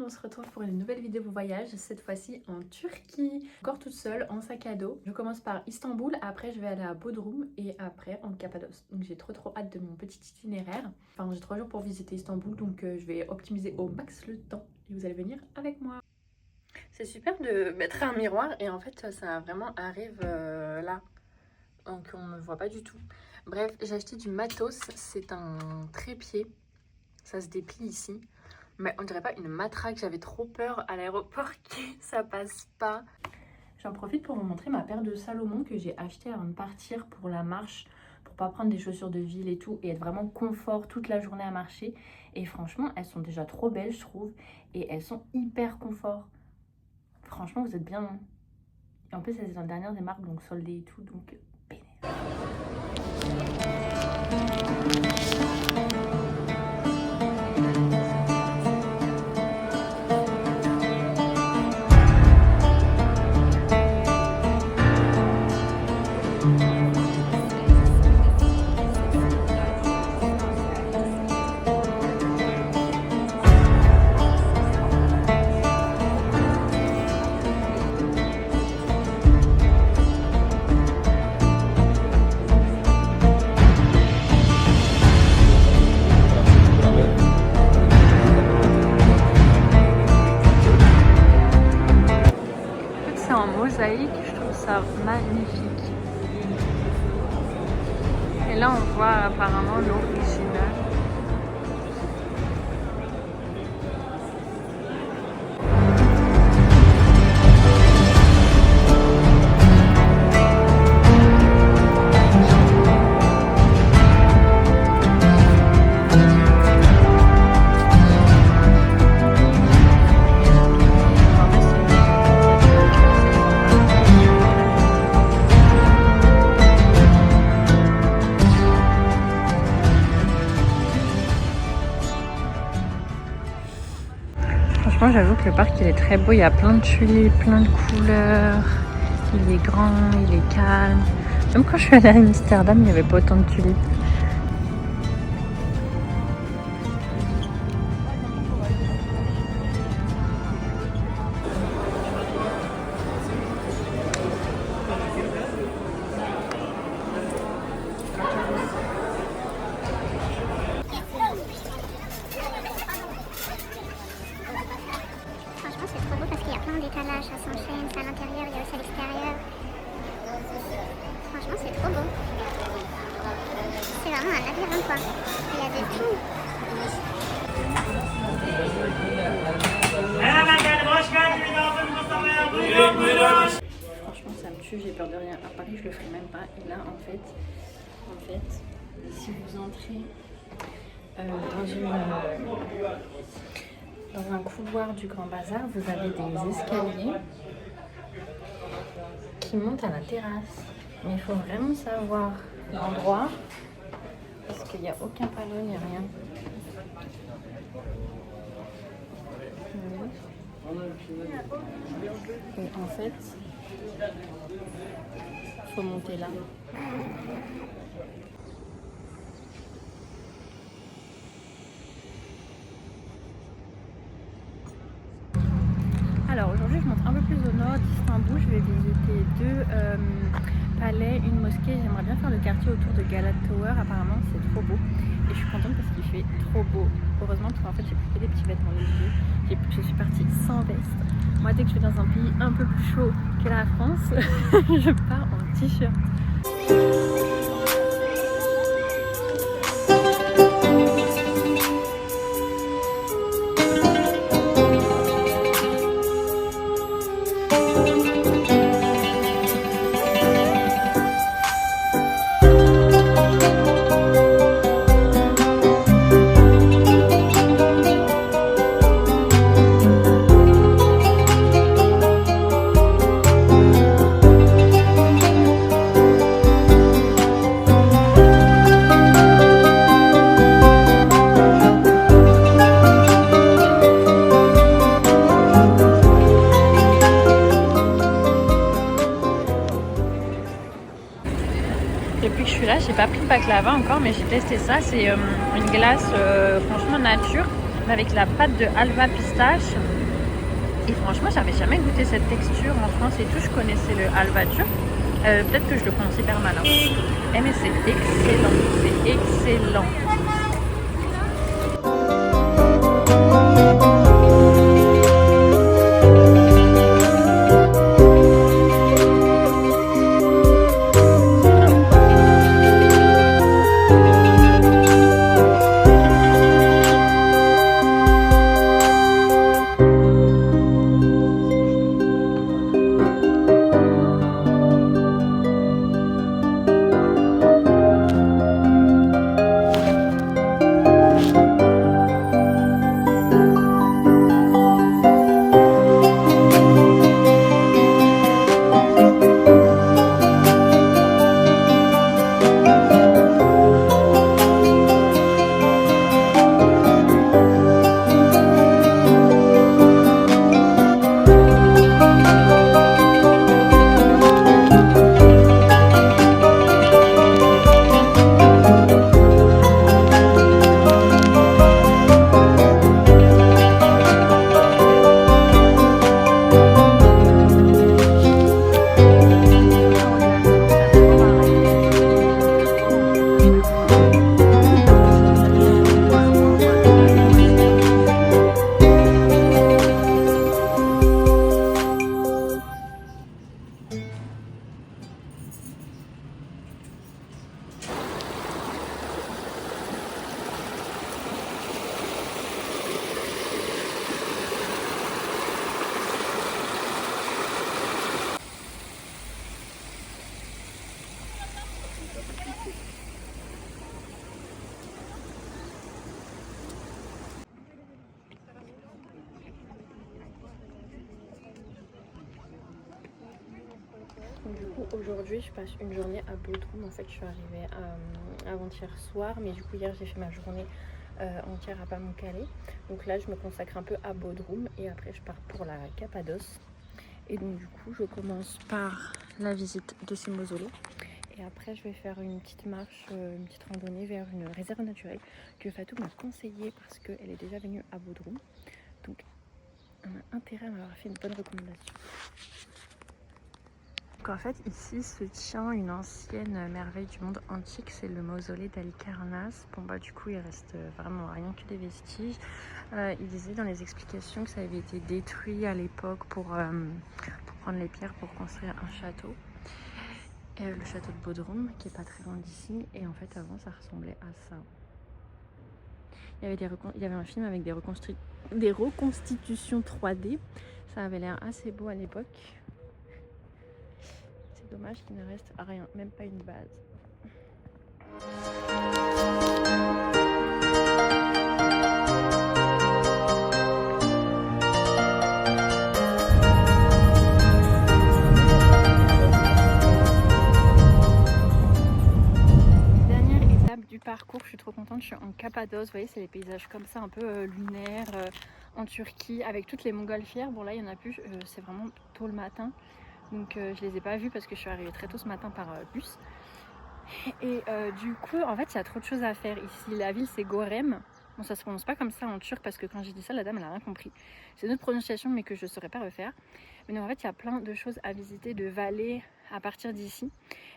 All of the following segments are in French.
on se retrouve pour une nouvelle vidéo voyage, cette fois-ci en Turquie. Encore toute seule, en sac à dos. Je commence par Istanbul, après je vais aller à Bodrum et après en Cappadoce. Donc j'ai trop hâte de mon petit itinéraire. Enfin j'ai 3 jours pour visiter Istanbul, donc je vais optimiser au max le temps et vous allez venir avec moi. C'est super de mettre un miroir et en fait ça vraiment arrive là. Donc on ne me voit pas du tout. Bref, j'ai acheté du matos, c'est un trépied. Ça se déplie ici. Mais on dirait pas une matraque, j'avais trop peur à l'aéroport que ça passe pas. J'en profite pour vous montrer ma paire de Salomon que j'ai acheté avant de partir pour la marche. Pour pas prendre des chaussures de ville et tout. Et être vraiment confort toute la journée à marcher. Et franchement, elles sont déjà trop belles je trouve. Et elles sont hyper confort. Franchement, vous êtes bien. Hein. Et en plus, elles sont la dernière des marques, donc soldées et tout. Donc, bénéfice. Je trouve ça magnifique. Et là on voit apparemment l'original. Franchement, j'avoue que le parc il est très beau, il y a plein de tulipes, plein de couleurs, il est grand, il est calme. Même quand je suis allée à Amsterdam, il n'y avait pas autant de tulipes. D'étalage, ça s'enchaîne, c'est à l'intérieur, il y a aussi à l'extérieur. Franchement, c'est trop beau. C'est vraiment un labyrinthe quoi. Il y a de tout. Franchement, ça me tue, j'ai peur de rien. À Paris, je le ferai même pas. Et là, en fait, si vous entrez dans un couloir du Grand Bazar, vous avez des escaliers qui montent à la terrasse. Mais il faut vraiment savoir l'endroit parce qu'il n'y a aucun panneau ni rien. Et en fait, il faut monter là. Alors aujourd'hui je monte un peu plus au nord d'Istanbul, je vais visiter 2 palais, une mosquée. J'aimerais bien faire le quartier autour de Galata Tower, apparemment c'est trop beau et je suis contente parce qu'il fait trop beau. Heureusement parce qu'en fait j'ai plus que des petits vêtements légers, je suis partie sans veste. Moi dès que je vais dans un pays un peu plus chaud que la France, je pars en t-shirt. Depuis que je suis là, j'ai pas pris le baklava encore, mais j'ai testé ça. C'est une glace franchement nature, mais avec la pâte de halva pistache. Et franchement, j'avais jamais goûté cette texture en France et tout. Je connaissais le halva turc. Peut-être que je le prononce hyper mal. Hein. Mais c'est excellent. C'est excellent. Du coup aujourd'hui je passe une journée à Bodrum. En fait je suis arrivée avant-hier soir, mais du coup hier j'ai fait ma journée entière à Pamukkale. Donc là je me consacre un peu à Bodrum et après je pars pour la Cappadoce. Et donc du coup je commence par la visite de ces mausolées. Et après je vais faire une petite marche, une petite randonnée vers une réserve naturelle que Fatou m'a conseillé parce qu'elle est déjà venue à Bodrum. Donc on a intérêt à m'avoir fait une bonne recommandation. Donc en fait ici se tient une ancienne merveille du monde antique, c'est le mausolée d'Halicarnasse. Bon bah du coup il reste vraiment rien que des vestiges. Il disait dans les explications que ça avait été détruit à l'époque pour prendre les pierres pour construire un château. Le château de Bodrum qui est pas très loin d'ici, et en fait avant ça ressemblait à ça. Il y avait un film avec des reconstitutions 3D, ça avait l'air assez beau à l'époque. C'est dommage qu'il ne reste rien, même pas une base. Parcours, je suis trop contente, je suis en Cappadoce, vous voyez c'est les paysages comme ça un peu lunaires en Turquie avec toutes les montgolfières. Bon là il n'y en a plus, c'est vraiment tôt le matin, donc je les ai pas vues parce que je suis arrivée très tôt ce matin par bus. Et du coup en fait il y a trop de choses à faire ici. La ville c'est Gorem, bon ça se prononce pas comme ça en turc parce que quand j'ai dit ça la dame elle a rien compris, c'est une autre prononciation mais que je saurais pas refaire. Mais donc en fait il y a plein de choses à visiter, de vallées à partir d'ici.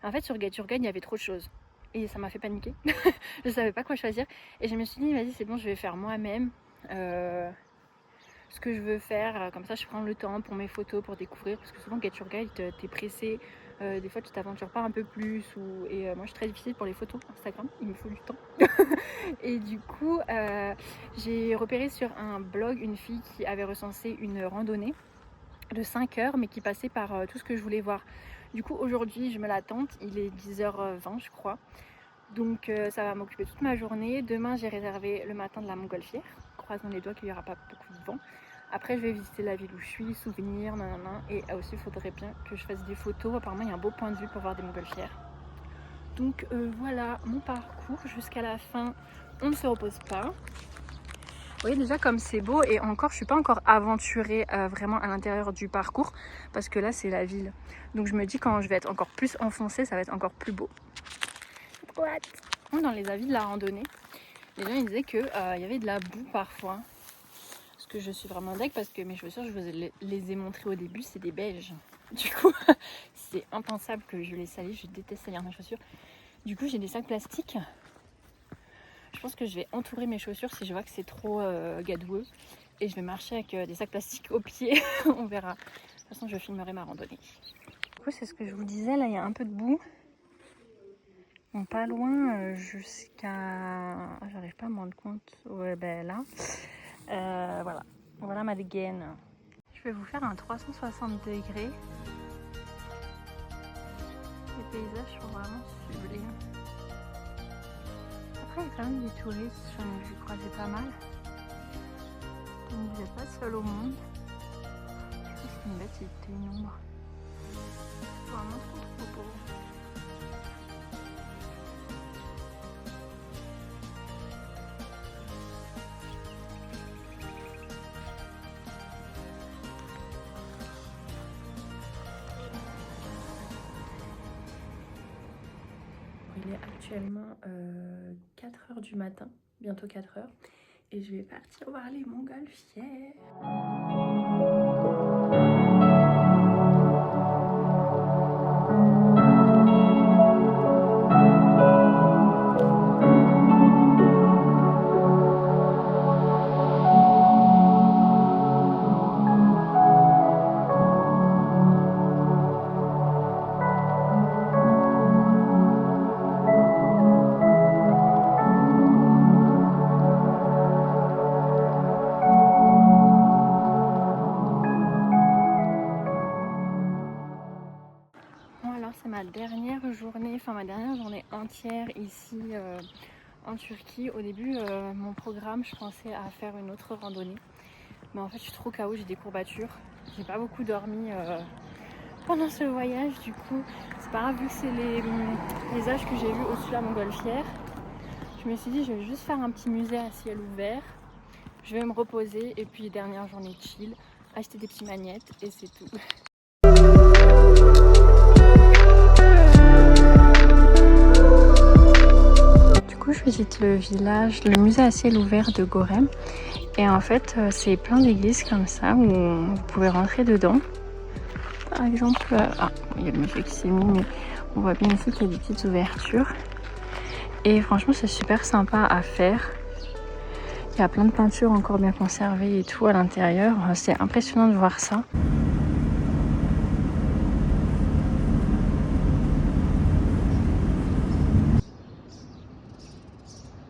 En fait sur Geturgen il y avait trop de choses et ça m'a fait paniquer. Je savais pas quoi choisir et je me suis dit vas-y c'est bon, je vais faire moi-même ce que je veux faire, comme ça je prends le temps pour mes photos, pour découvrir, parce que souvent Geturgen t'es pressé, des fois tu t'aventures pas un peu plus et moi je suis très difficile pour les photos Instagram, il me faut du temps. Et du coup j'ai repéré sur un blog une fille qui avait recensé une randonnée de 5 heures mais qui passait par tout ce que je voulais voir. Du coup aujourd'hui je me la tente, il est 10h20 je crois, donc ça va m'occuper toute ma journée. Demain j'ai réservé le matin de la montgolfière, croisons les doigts qu'il n'y aura pas beaucoup de vent. Après je vais visiter la ville où je suis, souvenirs, nanana, et aussi il faudrait bien que je fasse des photos, apparemment il y a un beau point de vue pour voir des montgolfières. Donc voilà mon parcours jusqu'à la fin, on ne se repose pas. Vous voyez déjà comme c'est beau, et encore je suis pas encore aventurée vraiment à l'intérieur du parcours parce que là c'est la ville. Donc je me dis quand je vais être encore plus enfoncée ça va être encore plus beau. Dans les avis de la randonnée, les gens ils disaient qu'il y avait de la boue parfois. Parce que je suis vraiment deg parce que mes chaussures, je vous les ai montrées au début, c'est des beiges. Du coup, c'est impensable que je les salisse. Je déteste salir mes chaussures. Du coup, j'ai des sacs plastiques. Je pense que je vais entourer mes chaussures si je vois que c'est trop gadoueux. Et je vais marcher avec des sacs plastiques aux pieds. On verra. De toute façon, je filmerai ma randonnée. Du coup, c'est ce que je vous disais. Là, il y a un peu de boue. Bon, pas loin jusqu'à... J'arrive pas à me rendre compte. Ouais, ben là. Voilà. Voilà ma dégaine. Je vais vous faire un 360 degrés. Les paysages sont vraiment sublimes. Après, il y a quand même des touristes. J'en ai vu croiser pas mal. Donc, vous n'êtes pas seul au monde. Je trouve que c'est une bête, c'était une ombre. Vraiment trop beau. Il est actuellement 4h du matin, bientôt 4h, et je vais partir voir les montgolfières. C'est ma dernière journée, entière ici en Turquie. Au début, mon programme, je pensais à faire une autre randonnée. Mais en fait, je suis trop KO, j'ai des courbatures. J'ai pas beaucoup dormi pendant ce voyage. Du coup, c'est pas grave, vu que c'est les âges que j'ai vus au-dessus de la montgolfière. Je me suis dit, je vais juste faire un petit musée à ciel ouvert. Je vais me reposer et puis dernière journée chill, acheter des petits magnettes et c'est tout. Je visite le village, le musée à ciel ouvert de Görem. Et en fait, c'est plein d'églises comme ça où vous pouvez rentrer dedans. Par exemple, il y a le musée qui s'est mis, mais on voit bien ici qu'il y a des petites ouvertures. Et franchement, c'est super sympa à faire. Il y a plein de peintures encore bien conservées et tout à l'intérieur. C'est impressionnant de voir ça.